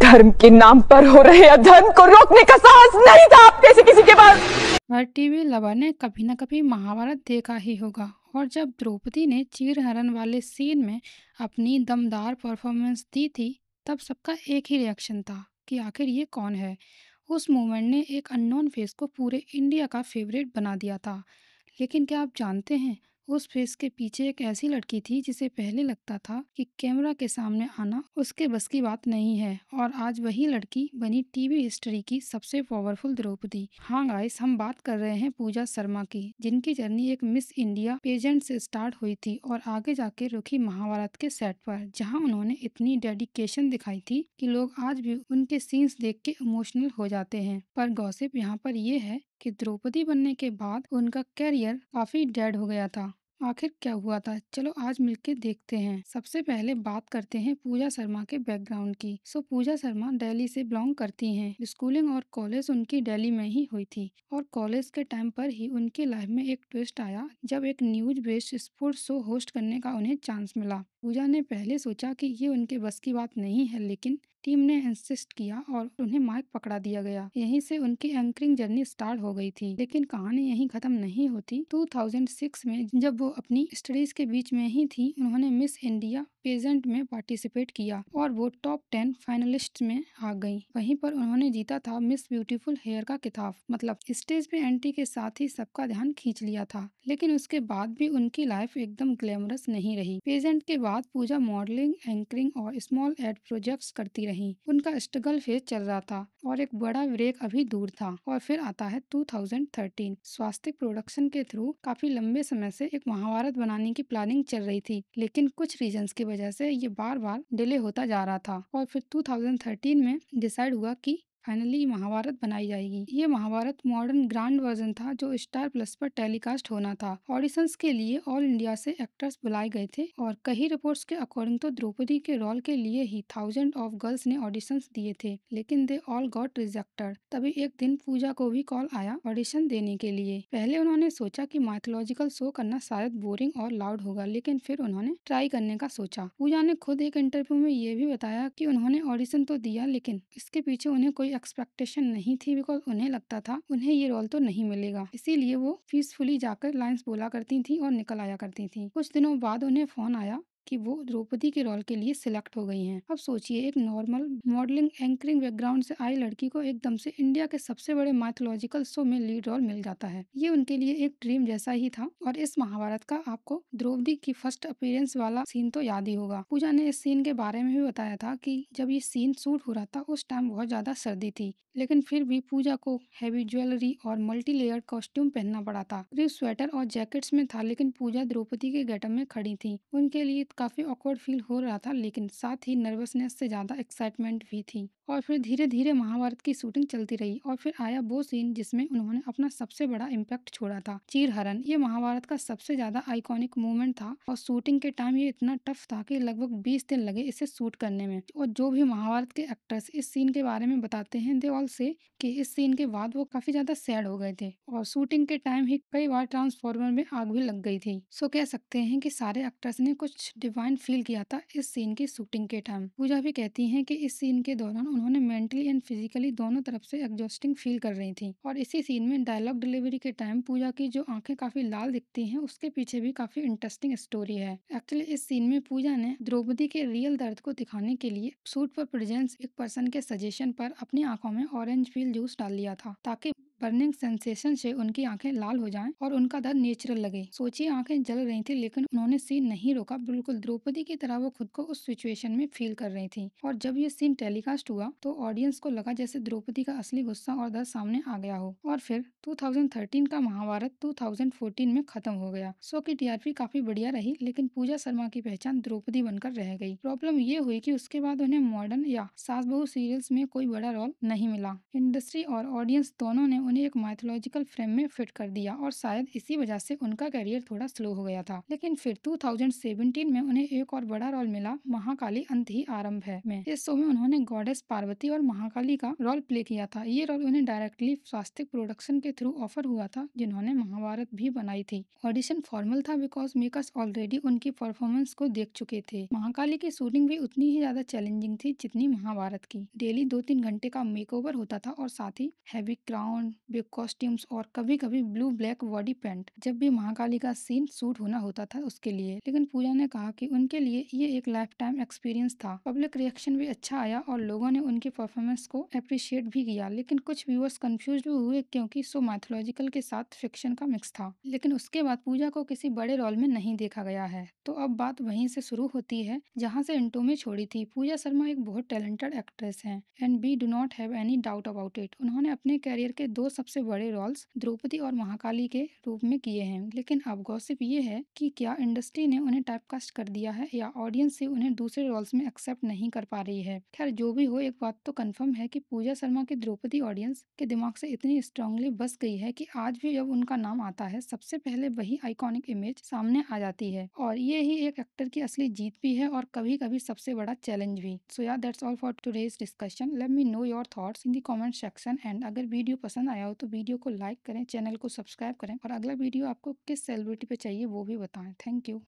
धर्म के नाम पर हो रहे अधर्म को रोकने का साहस नहीं था आप जैसे किसी के पास। हर टीवी लवर ने कभी न कभी महाभारत देखा ही होगा और जब द्रौपदी ने चीरहरण वाले सीन में अपनी दमदार परफॉर्मेंस दी थी तब सबका एक ही रिएक्शन था कि आखिर ये कौन है। उस मूवमेंट ने एक अननोन फेस को पूरे इंडिया का फेवरेट बना दिया था। लेकिन क्या आप जानते हैं उस फेस के पीछे एक ऐसी लड़की थी जिसे पहले लगता था कि कैमरा के सामने आना उसके बस की बात नहीं है और आज वही लड़की बनी टीवी हिस्ट्री की सबसे पावरफुल द्रौपदी। हाँ गाइस, हम बात कर रहे हैं पूजा शर्मा की, जिनकी जर्नी एक मिस इंडिया पेजेंट से स्टार्ट हुई थी और आगे जाके रुकी महाभारत के सेट पर, जहां उन्होंने इतनी डेडिकेशन दिखाई थी कि लोग आज भी उनके सीन्स देख के इमोशनल हो जाते हैं। पर गॉसिप यहाँ पर ये है कि द्रौपदी बनने के बाद उनका करियर काफी डेड हो गया था। आखिर क्या हुआ था, चलो आज मिलके देखते हैं। सबसे पहले बात करते हैं पूजा शर्मा के बैकग्राउंड की। पूजा शर्मा दिल्ली से बिलोंग करती हैं। स्कूलिंग और कॉलेज उनकी दिल्ली में ही हुई थी और कॉलेज के टाइम पर ही उनकी लाइफ में एक ट्विस्ट आया जब एक news based sports show host करने का उन्हें चांस मिला। पूजा ने पहले सोचा कि ये उनके बस की बात नहीं है, लेकिन टीम ने इंसिस्ट किया और उन्हें माइक पकड़ा दिया गया। यहीं से उनकी एंकरिंग जर्नी स्टार्ट हो गई थी। लेकिन कहानी यहीं खत्म नहीं होती। 2006 में जब वो अपनी स्टडीज के बीच में ही थी, उन्होंने मिस इंडिया पेजेंट में पार्टिसिपेट किया और वो टॉप 10 फाइनलिस्ट में आ गई। वहीं पर उन्होंने जीता था मिस ब्यूटीफुल हेयर का खिताब। मतलब स्टेज पे एंट्री के साथ ही सबका ध्यान खींच लिया था। लेकिन उसके बाद भी उनकी लाइफ एकदम ग्लैमरस नहीं रही। पेजेंट के बाद पूजा मॉडलिंग, एंकरिंग और स्मॉल एड प्रोजेक्ट्स करती रही। उनका स्ट्रगल फेज चल रहा था और एक बड़ा ब्रेक अभी दूर था। और फिर आता है 2013। स्वास्तिक प्रोडक्शन के थ्रू काफी लंबे समय से एक महाभारत बनाने की प्लानिंग चल रही थी, लेकिन कुछ रीजंस की वजह से ये बार बार डिले होता जा रहा था। और फिर 2013 में डिसाइड हुआ कि फाइनली महाभारत बनाई जाएगी। ये महाभारत मॉडर्न ग्रांड वर्जन था जो स्टार प्लस पर टेलीकास्ट होना था। ऑडिशंस के लिए ऑल इंडिया से एक्टर्स बुलाए गए थे और कई रिपोर्ट्स के अकॉर्डिंग तो द्रौपदी के रोल के लिए ही थाउजेंड ऑफ गर्ल्स ने ऑडिशंस दिए थे, लेकिन दे ऑल गॉट रिजेक्टेड। तभी एक दिन पूजा को भी कॉल आया ऑडिशन देने के लिए। पहले उन्होंने सोचा कि माइथोलॉजिकल शो करना शायद बोरिंग और लाउड होगा, लेकिन फिर उन्होंने ट्राई करने का सोचा। पूजा ने खुद एक इंटरव्यू में ये भी बताया कि उन्होंने ऑडिशन तो दिया, लेकिन इसके पीछे उन्हें कोई एक्सपेक्टेशन नहीं थी, बिकॉज उन्हें लगता था उन्हें ये रोल तो नहीं मिलेगा। इसीलिए वो पीसफुली जाकर लाइंस बोला करती थी और निकल आया करती थी। कुछ दिनों बाद उन्हें फोन आया कि वो द्रौपदी के रोल के लिए सिलेक्ट हो गई हैं। अब सोचिए, एक नॉर्मल मॉडलिंग एंकरिंग बैकग्राउंड से आई लड़की को एकदम से इंडिया के सबसे बड़े माइथोलॉजिकल शो में लीड रोल मिल जाता है। ये उनके लिए एक ड्रीम जैसा ही था। और इस महाभारत का आपको द्रौपदी की फर्स्ट अपीयरेंस वाला सीन तो याद ही होगा। पूजा ने इस सीन के बारे में भी बताया था कि जब ये सीन शूट हो रहा था उस टाइम बहुत ज्यादा सर्दी थी, लेकिन फिर भी पूजा को हैवी ज्वेलरी और मल्टी लेयर कॉस्ट्यूम पहनना पड़ा था। सिर्फ स्वेटर और जैकेट्स में था, लेकिन पूजा द्रौपदी के गेटअप में खड़ी थी। उनके लिए काफी ऑकवर्ड फील हो रहा था, लेकिन साथ ही नर्वसनेस से ज्यादा एक्साइटमेंट भी थी। और फिर धीरे धीरे महाभारत की शूटिंग चलती रही और फिर आया वो सीन जिसमें उन्होंने अपना सबसे बड़ा इम्पैक्ट छोड़ा था, चीरहरण। ये महाभारत का सबसे ज्यादा आइकॉनिक मूवमेंट था और शूटिंग के टाइम ये इतना टफ था कि लगभग 20 दिन लगे इसे शूट करने में। और जो भी महाभारत के एक्टर्स इस सीन के बारे में बताते हैं, दे ऑल से कि इस सीन के बाद वो काफी ज्यादा सैड हो गए थे और शूटिंग के टाइम ही कई बार ट्रांसफॉर्मर में आग भी लग गई थी। कह सकते हैं कि सारे एक्टर्स ने कुछ डिवाइन फील किया था इस सीन की शूटिंग के टाइम। पूजा भी कहती हैं कि इस सीन के दौरान उन्होंने मेंटली एंड फिजिकली दोनों तरफ से एग्जॉस्टिंग फील कर रही थी। और इसी सीन में डायलॉग डिलीवरी के टाइम पूजा की जो आंखें काफी लाल दिखती हैं, उसके पीछे भी काफी इंटरेस्टिंग स्टोरी है। एक्चुअली इस सीन में पूजा ने द्रौपदी के रियल दर्द को दिखाने के लिए सूट पर प्रेजेंस एक पर्सन के सजेशन पर अपनी आंखों में ऑरेंज पील जूस डाल लिया था, ताकि बर्निंग सेंसेशन से उनकी आंखें लाल हो जाएं और उनका दर्द नेचुरल लगे। सोचिए, आंखें जल रही थी, लेकिन उन्होंने सीन नहीं रोका। बिल्कुल द्रौपदी की तरह वो खुद को उस सिचुएशन में फील कर रही थी। और जब ये सीन टेलीकास्ट हुआ तो ऑडियंस को लगा जैसे द्रौपदी का असली गुस्सा और दर्द सामने आ गया हो। और फिर 2013 का महाभारत 2014 में खत्म हो गया। शो की टीआरपी काफी बढ़िया रही, लेकिन पूजा शर्मा की पहचान द्रौपदी बनकर रह गई। प्रॉब्लम ये हुई कि उसके बाद उन्हें मॉडर्न या सास बहू सीरियल्स में कोई बड़ा रोल नहीं मिला। इंडस्ट्री और ऑडियंस दोनों ने उन्हें एक माइथोलॉजिकल फ्रेम में फिट कर दिया और शायद इसी वजह से उनका करियर थोड़ा स्लो हो गया था। लेकिन फिर 2017 में उन्हें एक और बड़ा रोल मिला, महाकाली अंत ही आरंभ है में। इस शो में उन्होंने गॉडेस पार्वती और महाकाली का रोल प्ले किया था। ये रोल उन्हें डायरेक्टली स्वास्तिक प्रोडक्शन के थ्रू ऑफर हुआ था, जिन्होंने महाभारत भी बनाई थी। ऑडिशन फॉर्मल था बिकॉज मेकर्स ऑलरेडी उनकी परफॉर्मेंस को देख चुके थे। महाकाली की शूटिंग भी उतनी ही ज्यादा चैलेंजिंग थी जितनी महाभारत की। डेली 2-3 घंटे का मेकओवर होता था और साथ ही हैवी क्राउन, बिग कॉस्ट्यूम्स और कभी कभी ब्लू ब्लैक बॉडी पेंट जब भी महाकाली का सीन शूट होना होता था उसके लिए। लेकिन पूजा ने कहा कि उनके लिए ये एक लाइफ टाइम एक्सपीरियंस था। पब्लिक रिएक्शन भी अच्छा आया और लोगों ने उनकी परफॉर्मेंस को अप्रिशिएट भी किया। लेकिन कुछ व्यूअर्स कंफ्यूज भी हुए क्योंकि शो माइथोलॉजिकल के साथ फिक्शन का मिक्स था। लेकिन उसके बाद पूजा को किसी बड़े रोल में नहीं देखा गया है। तो अब बात वहीं से शुरू होती है जहां से इंटो में छोड़ी थी। पूजा शर्मा एक बहुत टैलेंटेड एक्ट्रेस हैं and we do not have any doubt about it. उन्होंने अपने कैरियर के 2 सबसे बड़े रोल्स द्रौपदी और महाकाली के रूप में किए हैं। लेकिन अब गॉसिप ये है कि क्या इंडस्ट्री ने उन्हें टाइपकास्ट कर दिया है या ऑडियंस से उन्हें दूसरे रोल्स में एक्सेप्ट नहीं कर पा रही है। खैर जो भी हो, एक बात तो कंफर्म है कि पूजा शर्मा की द्रौपदी ऑडियंस के दिमाग से इतनी स्ट्रांगली बस गई है कि आज भी जब उनका नाम आता है सबसे पहले वही आइकॉनिक इमेज सामने आ जाती है। और ये ही एक एक्टर की असली जीत भी है और कभी कभी सबसे बड़ा चैलेंज भी। सो या that's all for today's discussion. Let me know your thoughts in the comment section and अगर वीडियो पसंद आया हो तो वीडियो को लाइक करें, चैनल को सब्सक्राइब करें और अगला वीडियो आपको किस सेलिब्रिटी पे चाहिए वो भी बताएं। Thank you.